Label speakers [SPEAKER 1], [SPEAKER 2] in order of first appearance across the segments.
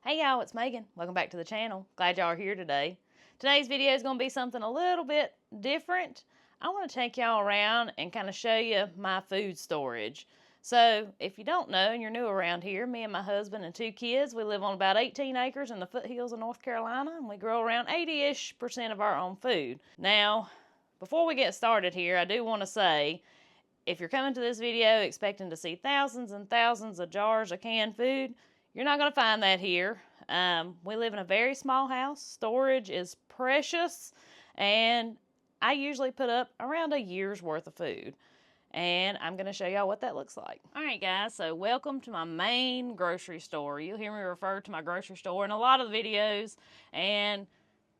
[SPEAKER 1] Hey y'all, it's Megan. Welcome back to the channel. Glad y'all are here today. Today's video is going to be something a little bit different. I want to take y'all around and kind of show you my food storage. So if you don't know and you're new around here, me and my husband and 2 kids, we live on about 18 acres in the foothills of North Carolina, and we grow around 80-ish% of our own food. Now, before we get started here, I do want to say, if you're coming to this video expecting to see thousands and thousands of jars of canned food, you're not going to find that here. We live in a very small house. Storage is precious, and I usually put up around a year's worth of food. And I'm going to show y'all what that looks like. All right, guys, so welcome to my main grocery store. You'll hear me refer to my grocery store in a lot of the videos, and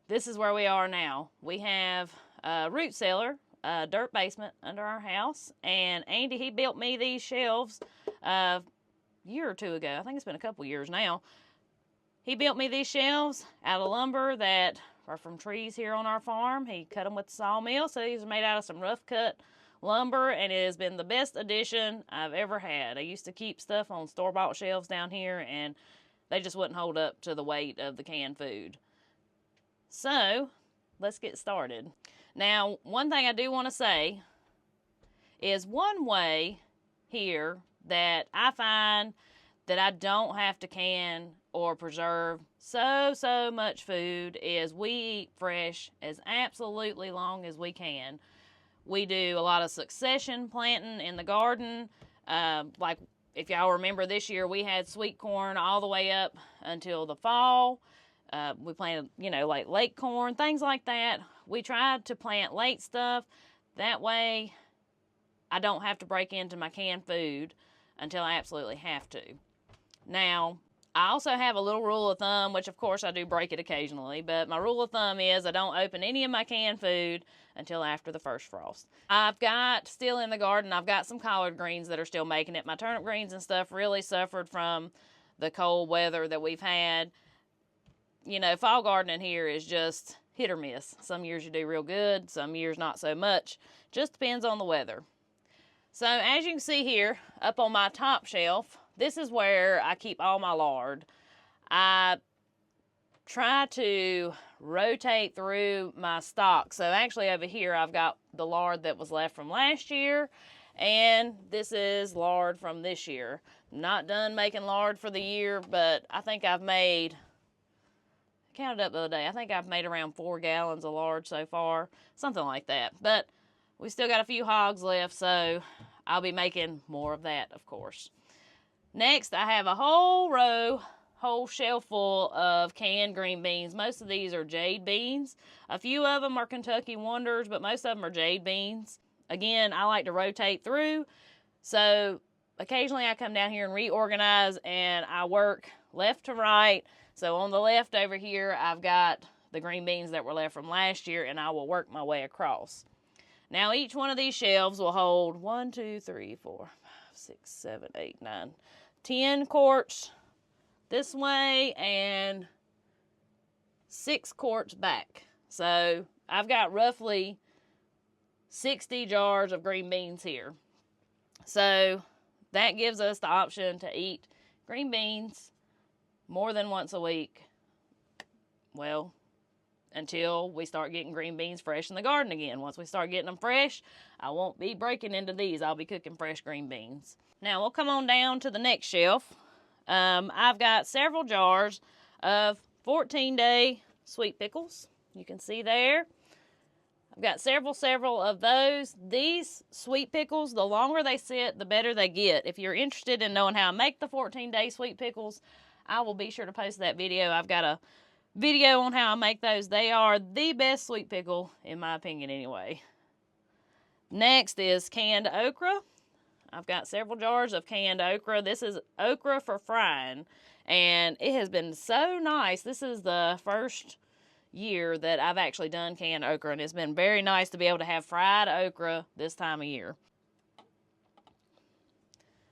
[SPEAKER 1] this is where we are now. We have a root cellar, a dirt basement under our house, and Andy, he built me these shelves year or two ago. I think it's been a couple years now. He built me these shelves out of lumber that are from trees here on our farm. He cut them with the sawmill, so these are made out of some rough cut lumber, and it has been the best addition I've ever had. I used to keep stuff on store-bought shelves down here, and they just wouldn't hold up to the weight of the canned food. So let's get started. Now, one thing I do want to say is one way here that I find that I don't have to can or preserve so much food is we eat fresh as absolutely long as we can. We do a lot of succession planting in the garden. Like if y'all remember this year, we had sweet corn all the way up until the fall. We planted, like late corn, things like that. We tried to plant late stuff. That way I don't have to break into my canned food until I absolutely have to. Now, I also have a little rule of thumb, which of course I do break it occasionally, but my rule of thumb is I don't open any of my canned food until after the first frost. I've got, still in the garden, I've got some collard greens that are still making it. My turnip greens and stuff really suffered from the cold weather that we've had. Fall gardening here is just hit or miss. Some years you do real good, some years not so much. Just depends on the weather. So as you can see here, up on my top shelf, this is where I keep all my lard. I try to rotate through my stock. So actually over here, I've got the lard that was left from last year, and this is lard from this year. I'm not done making lard for the year, but I think I've made, I counted up the other day, I think I've made around 4 gallons of lard so far, something like that. But we still got a few hogs left, so I'll be making more of that, of course. Next, I have a whole shelf full of canned green beans. Most of these are jade beans. A few of them are Kentucky Wonders, but most of them are jade beans. Again, I like to rotate through, so occasionally I come down here and reorganize, and I work left to right. So on the left over here, I've got the green beans that were left from last year, and I will work my way across. Now, each one of these shelves will hold 1, 2, 3, 4, 5, 6, 7, 8, 9, 10 quarts this way and 6 quarts back. So I've got roughly 60 jars of green beans here. So that gives us the option to eat green beans more than once a week. Well, until we start getting green beans fresh in the garden again. Once we start getting them fresh, I won't be breaking into these. I'll be cooking fresh green beans. Now, we'll come on down to the next shelf. I've got several jars of 14-day sweet pickles. You can see there. I've got several of those. These sweet pickles, the longer they sit, the better they get. If you're interested in knowing how I make the 14-day sweet pickles, I will be sure to post that video. I've got a video on how I make those. They are the best sweet pickle, in my opinion anyway. Next is canned okra. I've got several jars of canned okra. This is okra for frying, and it has been so nice. This is the first year that I've actually done canned okra, and it's been very nice to be able to have fried okra this time of year.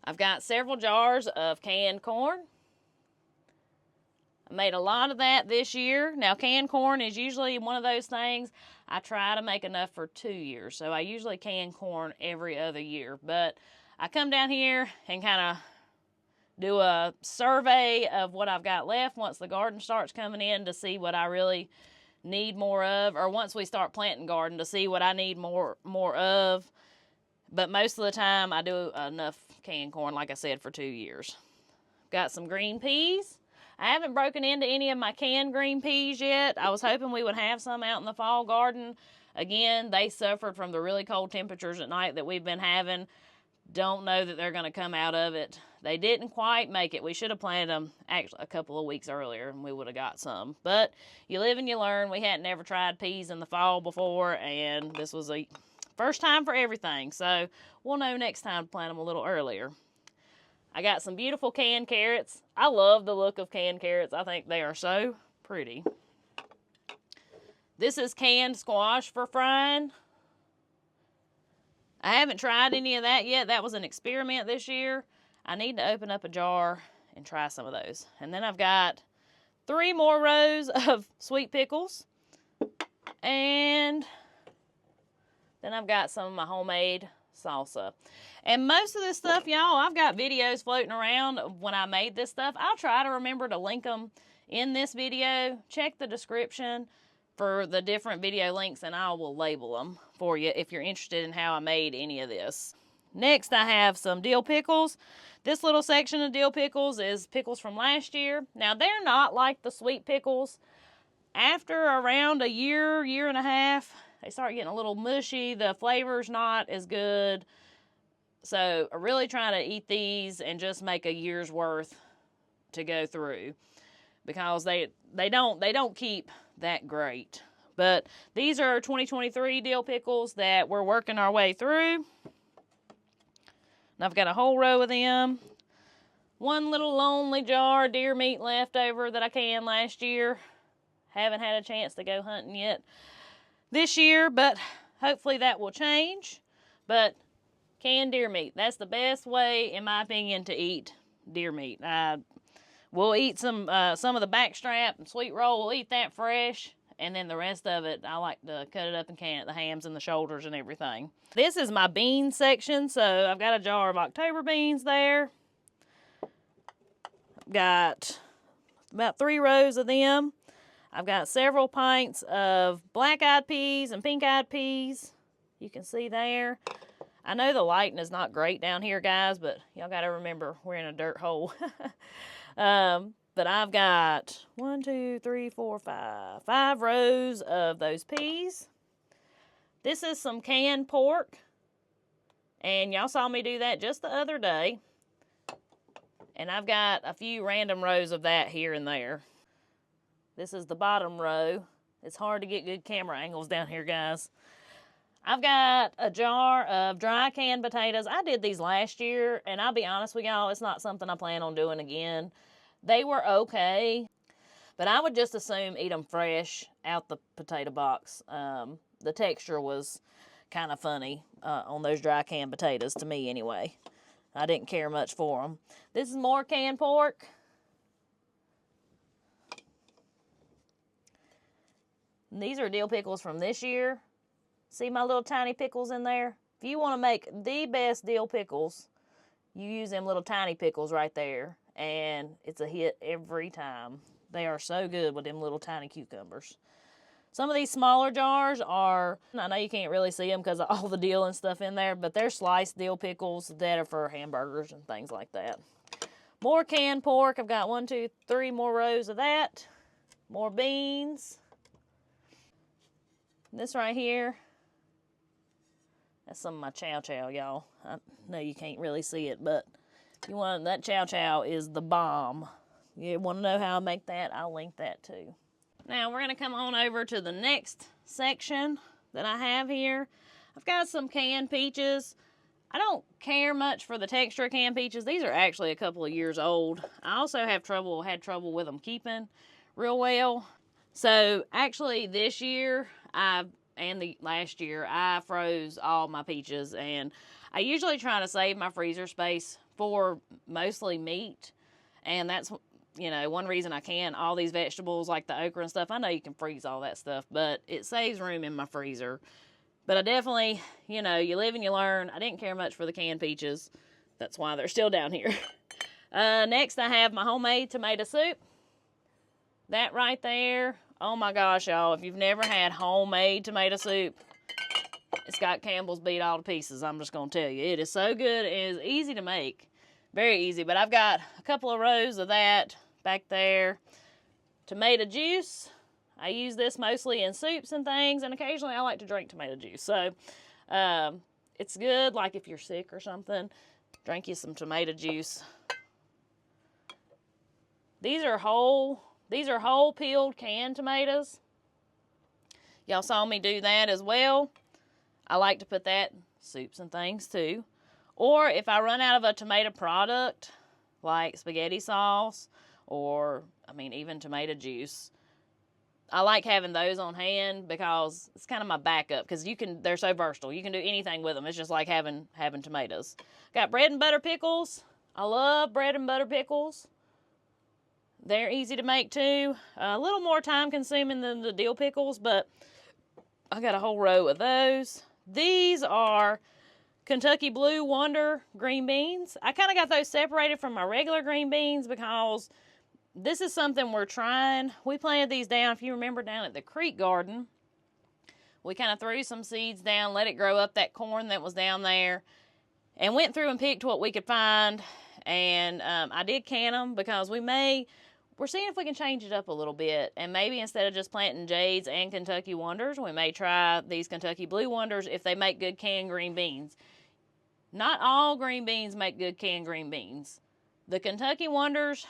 [SPEAKER 1] I've got several jars of canned corn. I made a lot of that this year. Now, canned corn is usually one of those things I try to make enough for 2 years. So I usually can corn every other year. But I come down here and kind of do a survey of what I've got left once the garden starts coming in to see what I really need more of, or once we start planting garden to see what I need more of. But most of the time I do enough canned corn, like I said, for 2 years. Got some green peas. I haven't broken into any of my canned green peas yet. I was hoping we would have some out in the fall garden. Again, they suffered from the really cold temperatures at night that we've been having. Don't know that they're going to come out of it. They didn't quite make it. We should have planted them actually a couple of weeks earlier and we would have got some. But you live and you learn. We hadn't ever tried peas in the fall before, and this was a first time for everything. So we'll know next time to plant them a little earlier. I got some beautiful canned carrots. I love the look of canned carrots. I think they are so pretty. This is canned squash for frying. I haven't tried any of that yet. That was an experiment this year. I need to open up a jar and try some of those. And then I've got 3 more rows of sweet pickles. And then I've got some of my homemade salsa. And most of this stuff, y'all, I've got videos floating around of when I made this stuff. I'll try to remember to link them in this video. Check the description for the different video links, and I will label them for you if you're interested in how I made any of this. Next, I have some dill pickles. This little section of dill pickles is pickles from last year. Now, they're not like the sweet pickles. After around a year, year and a half, they start getting a little mushy. The flavor's not as good. So, I'm really trying to eat these and just make a year's worth to go through, because they don't keep that great. But these are 2023 dill pickles that we're working our way through. And I've got a whole row of them. One little lonely jar of deer meat left over that I canned last year. Haven't had a chance to go hunting yet this year, but hopefully that will change. But canned deer meat, that's the best way, in my opinion, to eat deer meat. We'll eat some of the backstrap and sweet roll. We'll eat that fresh. And then the rest of it, I like to cut it up and can it, the hams and the shoulders and everything. This is my beans section, so I've got a jar of October beans there. I've got about 3 rows of them. I've got several pints of black-eyed peas and pink-eyed peas. You can see there. I know the lighting is not great down here, guys, but y'all got to remember we're in a dirt hole. But I've got 5 rows of those peas. This is some canned pork. And y'all saw me do that just the other day. And I've got a few random rows of that here and there. This is the bottom row. It's hard to get good camera angles down here, guys. I've got a jar of dry canned potatoes. I did these last year, and I'll be honest with y'all, it's not something I plan on doing again. They were okay, but I would just assume eat them fresh out the potato box. The texture was kind of funny on those dry canned potatoes, to me anyway. I didn't care much for them. This is more canned pork. And these are dill pickles from this year. See my little tiny pickles in there? If you want to make the best dill pickles, you use them little tiny pickles right there. And it's a hit every time. They are so good with them little tiny cucumbers. Some of these smaller jars are, I know you can't really see them because of all the dill and stuff in there, but they're sliced dill pickles that are for hamburgers and things like that. More canned pork. I've got 1, 2, 3 more rows of that. More beans. This right here, that's some of my chow chow, y'all. I know you can't really see it, but you want that chow chow is the bomb. You want to know how I make that? I'll link that too. Now we're going to come on over to the next section that I have here. I've got some canned peaches. I don't care much for the texture of canned peaches. These are actually a couple of years old. I also had trouble with them keeping real well. So actually this year and the last year I froze all my peaches, and I usually try to save my freezer space for mostly meat, and that's, you know, one reason I can. All these vegetables like the okra and stuff, I know you can freeze all that stuff, but it saves room in my freezer. But I definitely, you know, you live and you learn. I didn't care much for the canned peaches. That's why they're still down here. Next, I have my homemade tomato soup. That right there, oh my gosh, y'all, if you've never had homemade tomato soup, it's got Campbell's beat all to pieces. I'm just going to tell you. It is so good. It is easy to make. Very easy. But I've got a couple of rows of that back there. Tomato juice. I use this mostly in soups and things, and occasionally I like to drink tomato juice. So it's good, like if you're sick or something, drink you some tomato juice. These are whole peeled canned tomatoes. Y'all saw me do that as well. I like to put that in soups and things too. Or if I run out of a tomato product, like spaghetti sauce, or, even tomato juice, I like having those on hand because it's kind of my backup, because they're so versatile. You can do anything with them. It's just like having tomatoes. Got bread and butter pickles. I love bread and butter pickles. They're easy to make too. A little more time consuming than the dill pickles, but I got a whole row of those. These are Kentucky Blue Wonder green beans. I kind of got those separated from my regular green beans because this is something we're trying. We planted these down, if you remember, down at the creek garden. We kind of threw some seeds down, let it grow up, that corn that was down there, and went through and picked what we could find. And I did can them because we're seeing if we can change it up a little bit. And maybe instead of just planting Jades and Kentucky Wonders, we may try these Kentucky Blue Wonders if they make good canned green beans. Not all green beans make good canned green beans. The Kentucky Wonders,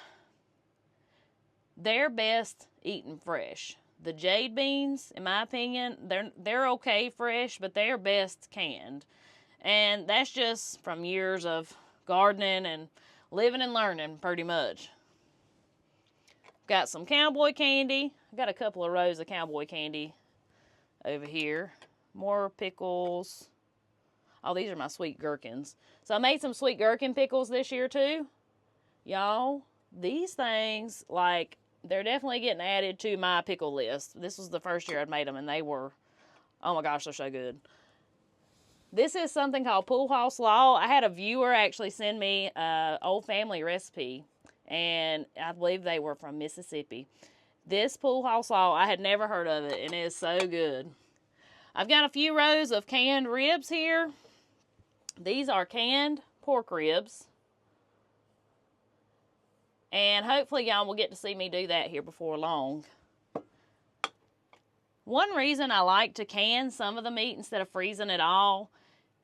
[SPEAKER 1] they're best eaten fresh. The Jade beans, in my opinion, they're okay fresh, but they're best canned. And that's just from years of gardening and living and learning, pretty much. Got some cowboy candy. I got a couple of rows of cowboy candy over here. More pickles. Oh, these are my sweet gherkins. So I made some sweet gherkin pickles this year too. Y'all, these things, they're definitely getting added to my pickle list. This was the first year I'd made them, and they were, oh my gosh, they're so good. This is something called Pool House Law. I had a viewer actually send me an old family recipe, and I believe they were from Mississippi. This Pool House Law, I had never heard of it, and it is so good. I've got a few rows of canned ribs here. These are canned pork ribs. And hopefully y'all will get to see me do that here before long. One reason I like to can some of the meat instead of freezing it all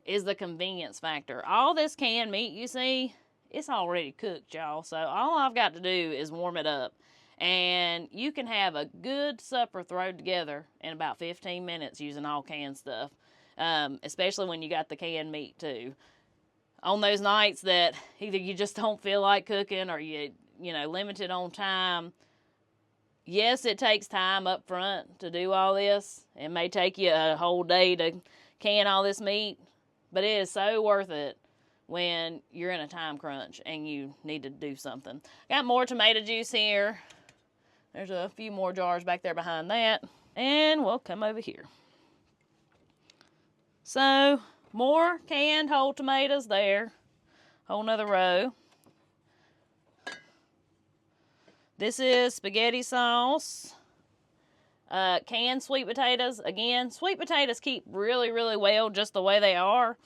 [SPEAKER 1] is the convenience factor. All this canned meat you see, it's already cooked, y'all. So all I've got to do is warm it up. And you can have a good supper thrown together in about 15 minutes using all canned stuff. Especially when you got the canned meat too. On those nights that either you just don't feel like cooking or you limited on time. Yes, it takes time up front to do all this. It may take you a whole day to can all this meat, but it is so worth it when you're in a time crunch and you need to do something. Got more tomato juice here. There's a few more jars back there behind that. And we'll come over here. So, more canned whole tomatoes there. Whole nother row. This is spaghetti sauce. Canned sweet potatoes. Again, sweet potatoes keep really, really well just the way they are.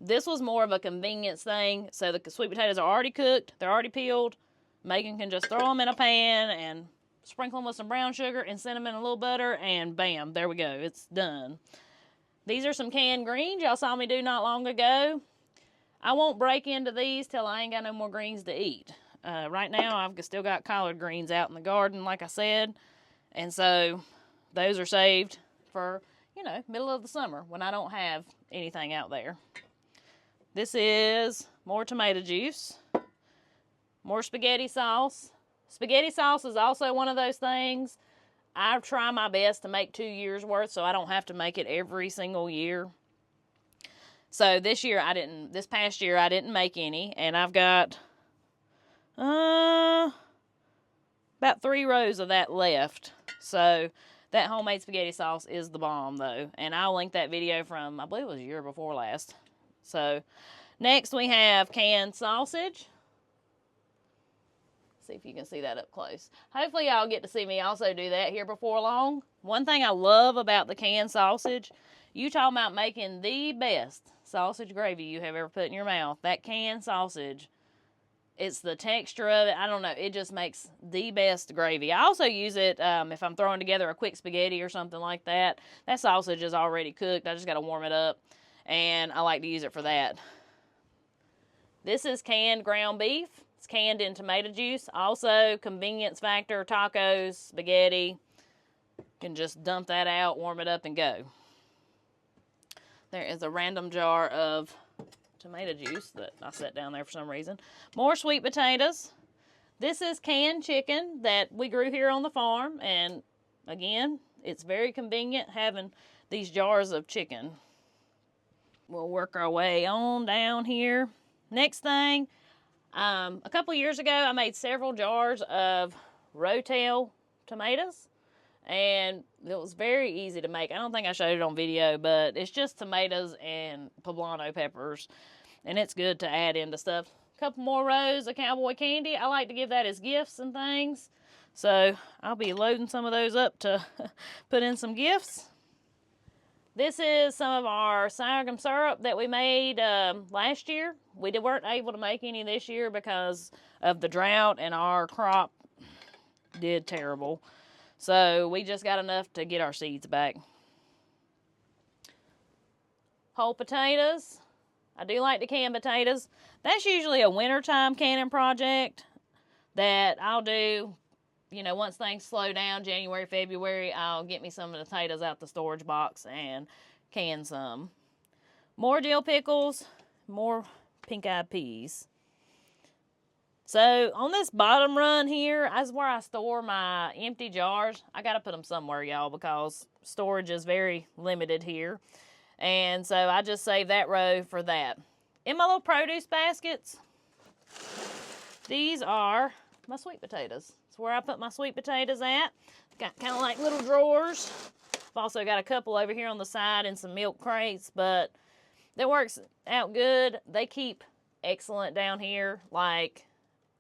[SPEAKER 1] This was more of a convenience thing. So the sweet potatoes are already cooked. They're already peeled. Megan can just throw them in a pan and sprinkle them with some brown sugar and cinnamon and a little butter. And bam, there we go. It's done. These are some canned greens y'all saw me do not long ago. I won't break into these till I ain't got no more greens to eat. Right now, I've still got collard greens out in the garden, like I said. And so, those are saved for, middle of the summer when I don't have anything out there. This is more tomato juice. More spaghetti sauce. Spaghetti sauce is also one of those things. I try my best to make 2 years worth so I don't have to make it every single year. So, this past year, I didn't make any. And I've got about 3 rows of that left. So, that homemade spaghetti sauce is the bomb, though. And I'll link that video from, I believe it was a year before last. So, next we have canned sausage. See if you can see that up close. Hopefully y'all get to see me also do that here before long. One thing I love about the canned sausage, you talking about making the best sausage gravy you have ever put in your mouth. That canned sausage, it's the texture of it. I don't know. It just makes the best gravy. I also use it if I'm throwing together a quick spaghetti or something like that. That sausage is already cooked. I just got to warm it up, and I like to use it for that. This is canned ground beef. It's canned in tomato juice. Also, convenience factor, tacos, spaghetti. You can just dump that out, warm it up, and go. There is a random jar of tomato juice that I set down there for some reason. More sweet potatoes. This is canned chicken that we grew here on the farm. And again, it's very convenient having these jars of chicken. We'll work our way on down here. Next thing, a couple years ago, I made several jars of Rotel tomatoes, and it was very easy to make. I don't think I showed it on video, but it's just tomatoes and poblano peppers, and it's good to add into stuff. A couple more rows of cowboy candy. I like to give that as gifts and things, so I'll be loading some of those up to put in some gifts. This is some of our sorghum syrup that we made last year. We weren't able to make any this year because of the drought, and our crop did terrible. So we just got enough to get our seeds back. Whole potatoes. I do like to can potatoes. That's usually a wintertime canning project that I'll do. You know, once things slow down, January, February, I'll get me some of the potatoes out the storage box and can some. More dill pickles, more pink-eyed peas. So, on this bottom run here, that's where I store my empty jars. I got to put them somewhere, y'all, because storage is very limited here. And so, I just save that row for that. In my little produce baskets, these are my sweet potatoes. Where I put my sweet potatoes at. Got kind of like little drawers. I've also got a couple over here on the side and some milk crates, but that works out good. They keep excellent down here. Like,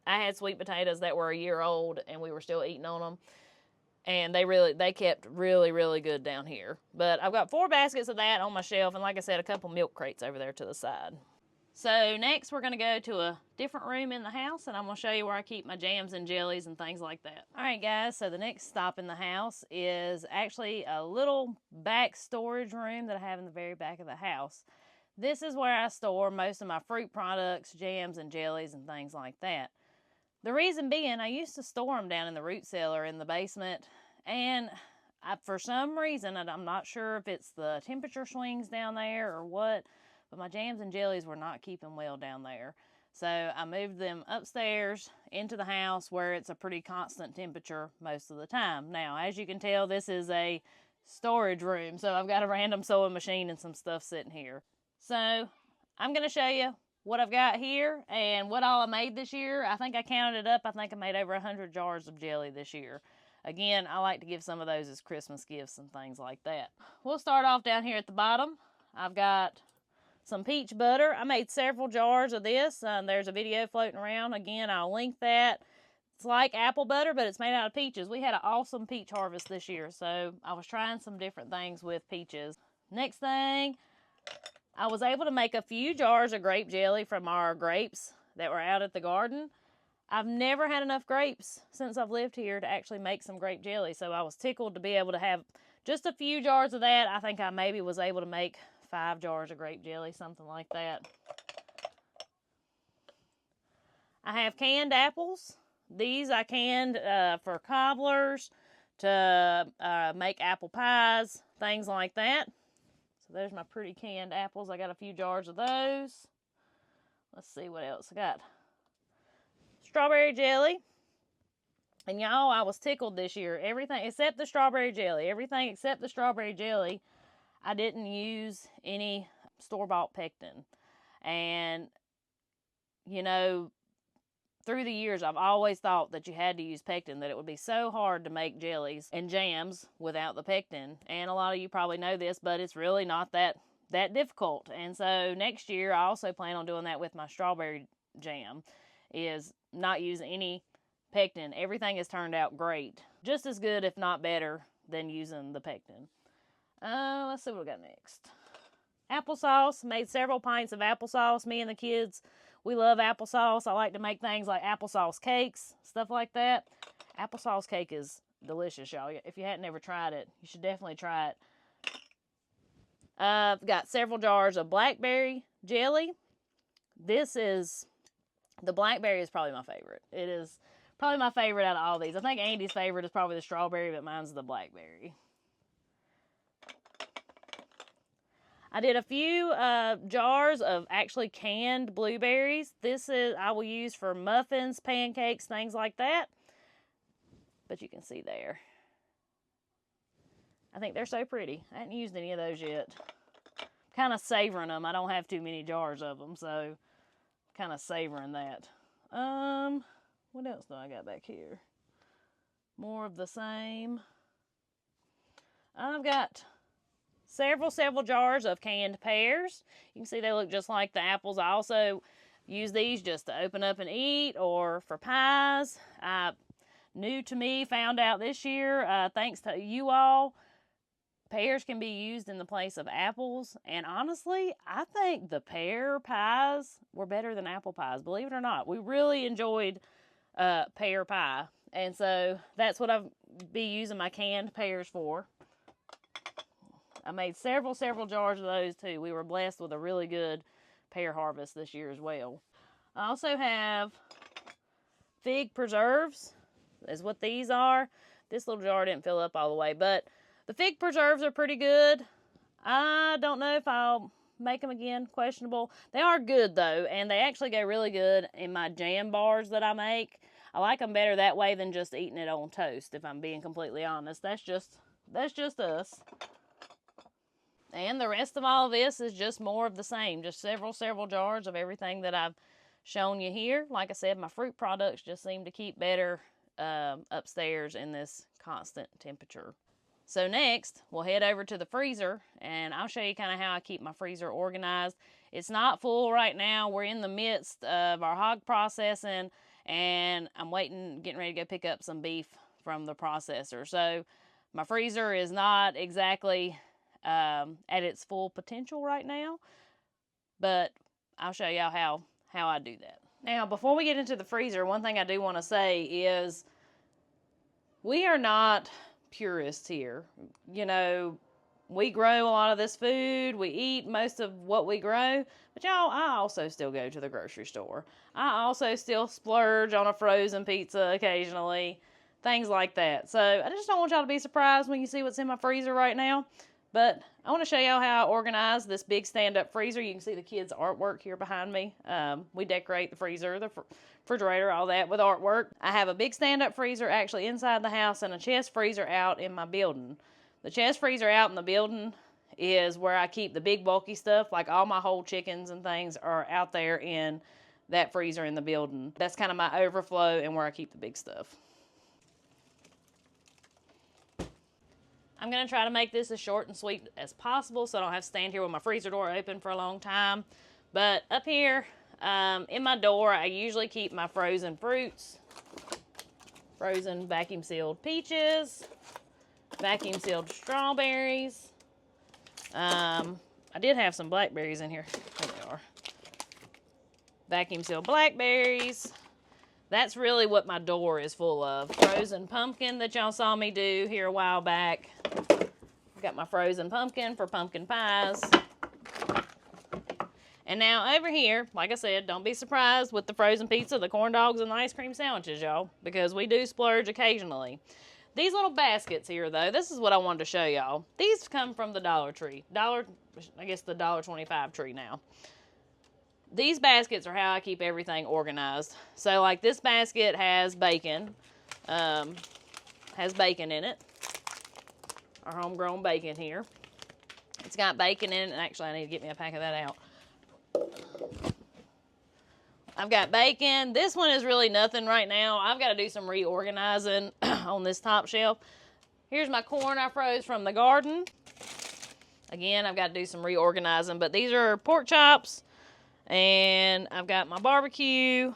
[SPEAKER 1] I had sweet potatoes that were a year old and we were still eating on them. And they kept really, really good down here. But I've got 4 baskets of that on my shelf, and like I said, a couple milk crates over there to the side. So next we're going to go to a different room in the house, and I'm going to show you where I keep my jams and jellies and things like that. Alright guys, so the next stop in the house is actually a little back storage room that I have in the very back of the house. This is where I store most of my fruit products, jams and jellies and things like that. The reason being, I used to store them down in the root cellar in the basement, and for some reason, and I'm not sure if it's the temperature swings down there or what, but my jams and jellies were not keeping well down there. So I moved them upstairs into the house where it's a pretty constant temperature most of the time. Now, as you can tell, this is a storage room, so I've got a random sewing machine and some stuff sitting here. So I'm going to show you what I've got here and what all I made this year. I think I counted it up. I think I made over 100 jars of jelly this year. Again, I like to give some of those as Christmas gifts and things like that. We'll start off down here at the bottom. I've got some peach butter. I made several jars of this. There's a video floating around. Again, I'll link that. It's like apple butter, but it's made out of peaches. We had an awesome peach harvest this year, so I was trying some different things with peaches. Next thing, I was able to make a few jars of grape jelly from our grapes that were out at the garden. I've never had enough grapes since I've lived here to actually make some grape jelly, so I was tickled to be able to have just a few jars of that. I think I maybe was able to make 5 jars of grape jelly, something like that. I have canned apples. These I canned for cobblers, to make apple pies, things like that. So there's my pretty canned apples. I got a few jars of those. Let's see what else I got. Strawberry jelly. And y'all, I was tickled this year. Everything except the strawberry jelly. Everything except the strawberry jelly, I didn't use any store-bought pectin. And, you know, through the years, I've always thought that you had to use pectin, that it would be so hard to make jellies and jams without the pectin. And a lot of you probably know this, but it's really not that difficult. And so next year, I also plan on doing that with my strawberry jam, is not use any pectin. Everything has turned out great. Just as good, if not better, than using the pectin. Let's see what we got next. Applesauce. Made several pints of applesauce. Me and the kids, we love applesauce. I like to make things like applesauce cakes, stuff like that. Applesauce cake is delicious, y'all. If you hadn't ever tried it, you should definitely try it. I've got several jars of blackberry jelly. The blackberry is probably my favorite. It is probably my favorite out of all these. I think Andy's favorite is probably the strawberry, but mine's the blackberry. I did a few jars of actually canned blueberries. I will use for muffins, pancakes, things like that. But you can see there. I think they're so pretty. I haven't used any of those yet. Kind of savoring them. I don't have too many jars of them, so kind of savoring that. What else do I got back here? More of the same. I've got several jars of canned pears. You can see they look just like the apples. I also use these just to open up and eat or for pies. New to me, found out this year, thanks to you all, pears can be used in the place of apples. And honestly, I think the pear pies were better than apple pies, believe it or not. We really enjoyed pear pie. And so that's what I'll be using my canned pears for. I made several jars of those too. We were blessed with a really good pear harvest this year as well. I also have fig preserves, is what these are. This little jar didn't fill up all the way, but the fig preserves are pretty good. I don't know if I'll make them again, questionable. They are good though, and they actually go really good in my jam bars that I make. I like them better that way than just eating it on toast, if I'm being completely honest. That's just us. And the rest of all of this is just more of the same. Just several jars of everything that I've shown you here. Like I said, my fruit products just seem to keep better upstairs in this constant temperature. So next, we'll head over to the freezer, and I'll show you kind of how I keep my freezer organized. It's not full right now. We're in the midst of our hog processing, and I'm getting ready to go pick up some beef from the processor. So my freezer is not exactly at its full potential right now, but I'll show y'all how I do that. Now, before we get into the freezer, one thing I do want to say is we are not purists here. You know, we grow a lot of this food. We eat most of what we grow. But y'all, I also still go to the grocery store. I also still splurge on a frozen pizza occasionally. Things like that. So I just don't want y'all to be surprised when you see what's in my freezer right now. But I want to show y'all how I organize this big stand-up freezer. You can see the kids' artwork here behind me. We decorate the freezer, the refrigerator, all that with artwork. I have a big stand-up freezer actually inside the house and a chest freezer out in my building. The chest freezer out in the building is where I keep the big bulky stuff, like all my whole chickens and things are out there in that freezer in the building. That's kind of my overflow and where I keep the big stuff. I'm going to try to make this as short and sweet as possible so I don't have to stand here with my freezer door open for a long time. But up here in my door, I usually keep my frozen fruits, frozen vacuum sealed peaches, vacuum sealed strawberries. I did have some blackberries in here. There they are. Vacuum sealed blackberries. That's really what my door is full of. Frozen pumpkin that y'all saw me do here a while back. I've got my frozen pumpkin for pumpkin pies. And now over here, like I said, don't be surprised with the frozen pizza, the corn dogs, and the ice cream sandwiches, y'all, because we do splurge occasionally. These little baskets here, though, this is what I wanted to show y'all. These come from the Dollar Tree. I guess the $1.25 tree now. These baskets are how I keep everything organized. So, like, this basket has bacon. In it. Our homegrown bacon here. It's got bacon in it. And actually, I need to get me a pack of that out. I've got bacon. This one is really nothing right now. I've got to do some reorganizing on this top shelf. Here's my corn I froze from the garden. Again, I've got to do some reorganizing. But these are pork chops. And I've got my barbecue,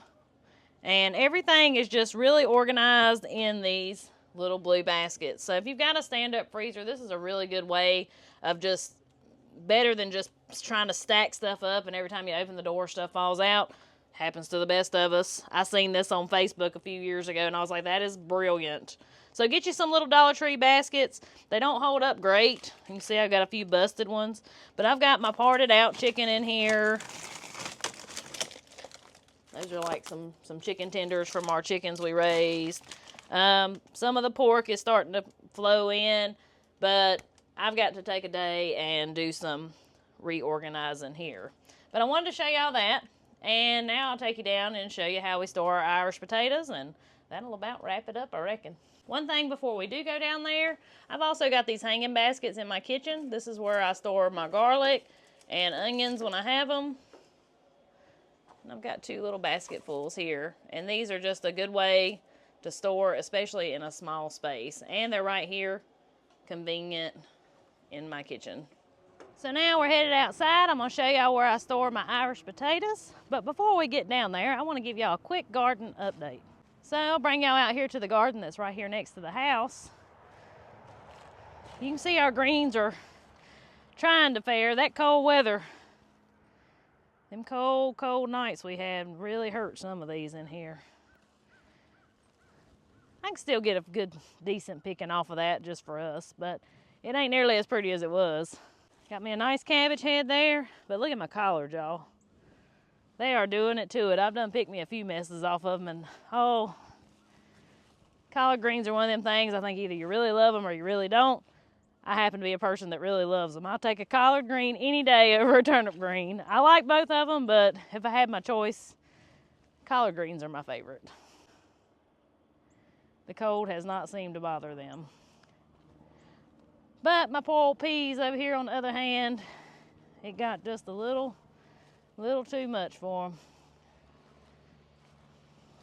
[SPEAKER 1] And everything is just really organized in these little blue baskets. So if you've got a stand-up freezer, this is a really good way of just better than just trying to stack stuff up and every time you open the door stuff falls out. Happens to the best of us. I seen this on Facebook a few years ago and I was like, that is brilliant. So get you some little Dollar Tree baskets. They don't hold up great. You can see I've got a few busted ones, but I've got my parted out chicken in here. Those are like some chicken tenders from our chickens we raised. Some of the pork is starting to flow in, but I've got to take a day and do some reorganizing here. But I wanted to show y'all that, and now I'll take you down and show you how we store our Irish potatoes, and that'll about wrap it up, I reckon. One thing before we do go down there, I've also got these hanging baskets in my kitchen. This is where I store my garlic and onions when I have them. And I've got 2 little basketfuls here, and these are just a good way to store, especially in a small space. And they're right here, convenient in my kitchen. So now we're headed outside. I'm gonna show y'all where I store my Irish potatoes. But before we get down there, I wanna give y'all a quick garden update. So I'll bring y'all out here to the garden that's right here next to the house. You can see our greens are trying to fare. That cold weather, them cold nights we had really hurt some of these in here. I can still get a good, decent picking off of that just for us, but it ain't nearly as pretty as it was. Got me a nice cabbage head there, but look at my collards, y'all. They are doing it to it. I've done picked me a few messes off of them, and oh, collard greens are one of them things. I think either you really love them or you really don't. I happen to be a person that really loves them. I'll take a collard green any day over a turnip green. I like both of them, but if I had my choice, collard greens are my favorite. The cold has not seemed to bother them. But my poor old peas over here on the other hand, it got just a little too much for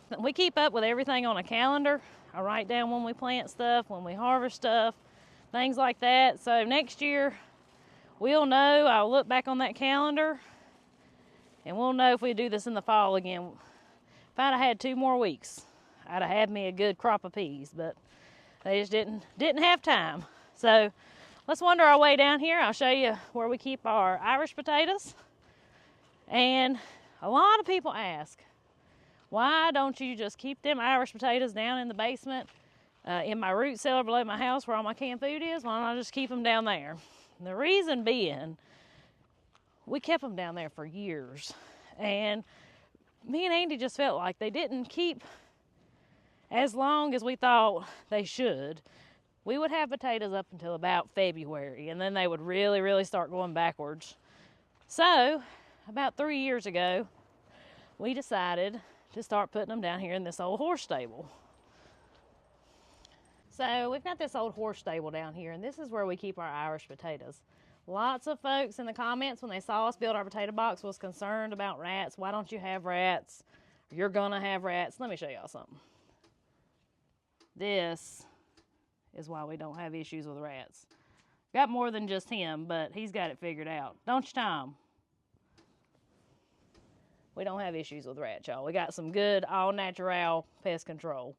[SPEAKER 1] them. We keep up with everything on a calendar. I write down when we plant stuff, when we harvest stuff, things like that. So next year, we'll know. I'll look back on that calendar, and we'll know if we do this in the fall again. If I'd have had 2 more weeks, I'd have had me a good crop of peas, but they just didn't have time. So let's wander our way down here. I'll show you where we keep our Irish potatoes. And a lot of people ask, why don't you just keep them Irish potatoes down in the basement, in my root cellar below my house where all my canned food is? Why don't I just keep them down there? And the reason being, we kept them down there for years. And me and Andy just felt like they didn't keep as long as we thought they should. We would have potatoes up until about February, and then they would really start going backwards. So about 3 years ago, we decided to start putting them down here in this old horse stable. So we've got this old horse stable down here, and this is where we keep our Irish potatoes. Lots of folks in the comments when they saw us build our potato box was concerned about rats. Why don't you have rats? You're gonna have rats. Let me show y'all something. This is why we don't have issues with rats. Got more than just him, but he's got it figured out. Don't you, Tom? We don't have issues with rats, y'all. We got some good all-natural pest control.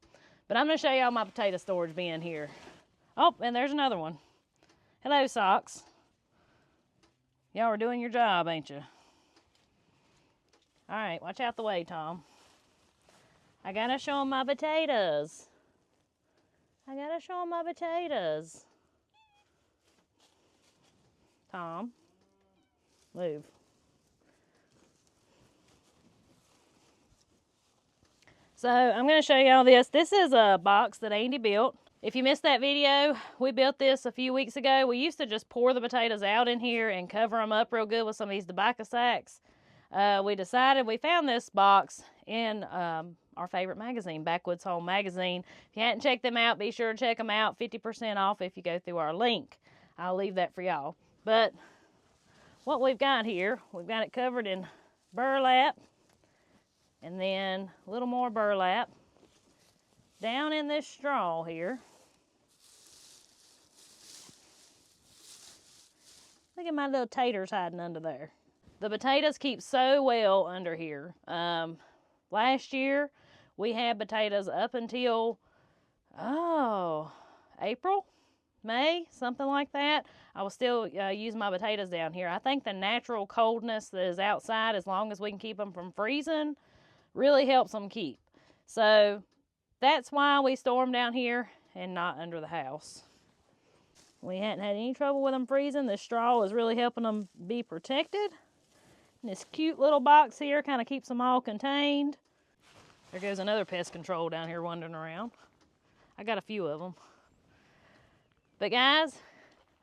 [SPEAKER 1] But I'm going to show y'all my potato storage bin here. Oh, and there's another one. Hello, socks. Y'all are doing your job, ain't you? All right, watch out the way, Tom. I got to show them my potatoes. I got to show them my potatoes. Tom, move. So I'm going to show y'all this. This is a box that Andy built. If you missed that video, we built this a few weeks ago. We used to just pour the potatoes out in here and cover them up real good with some of these tobacco sacks. We found this box in our favorite magazine, Backwoods Home Magazine. If you hadn't checked them out, be sure to check them out. 50% off if you go through our link. I'll leave that for y'all. But what we've got here, we've got it covered in burlap, and then a little more burlap down in this straw here. Look at my little taters hiding under there. The potatoes keep so well under here. Last year We had potatoes up until, April, May, something like that. I will still use my potatoes down here. I think the natural coldness that is outside, as long as we can keep them from freezing, really helps them keep. So that's why we store them down here and not under the house. We hadn't had any trouble with them freezing. This straw is really helping them be protected. And this cute little box here kind of keeps them all contained. There goes another pest control down here wandering around. I got a few of them. But guys,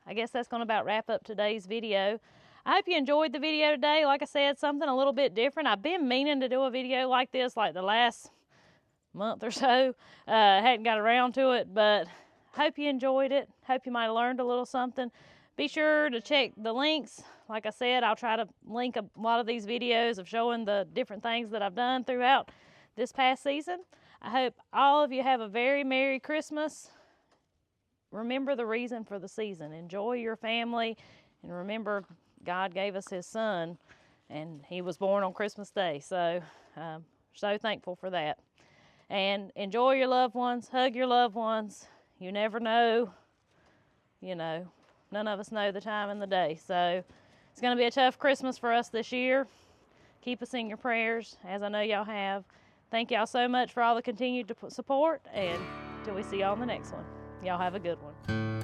[SPEAKER 1] I guess that's going to about wrap up today's video. I hope you enjoyed the video today. Like I said, something a little bit different. I've been meaning to do a video like this like the last month or so. Hadn't got around to it, but hope you enjoyed it. Hope you might have learned a little something. Be sure to check the links. Like I said, I'll try to link a lot of these videos of showing the different things that I've done throughout this past season. I hope all of you have a very Merry Christmas. Remember the reason for the season. Enjoy your family, and remember God gave us his son, and he was born on Christmas Day. So thankful for that. And enjoy your loved ones. Hug your loved ones. You never know. You know, none of us know the time and the day. So it's going to be a tough Christmas for us this year. Keep us in your prayers, as I know y'all have. Thank y'all so much for all the continued support, and until we see y'all in the next one. Y'all have a good one.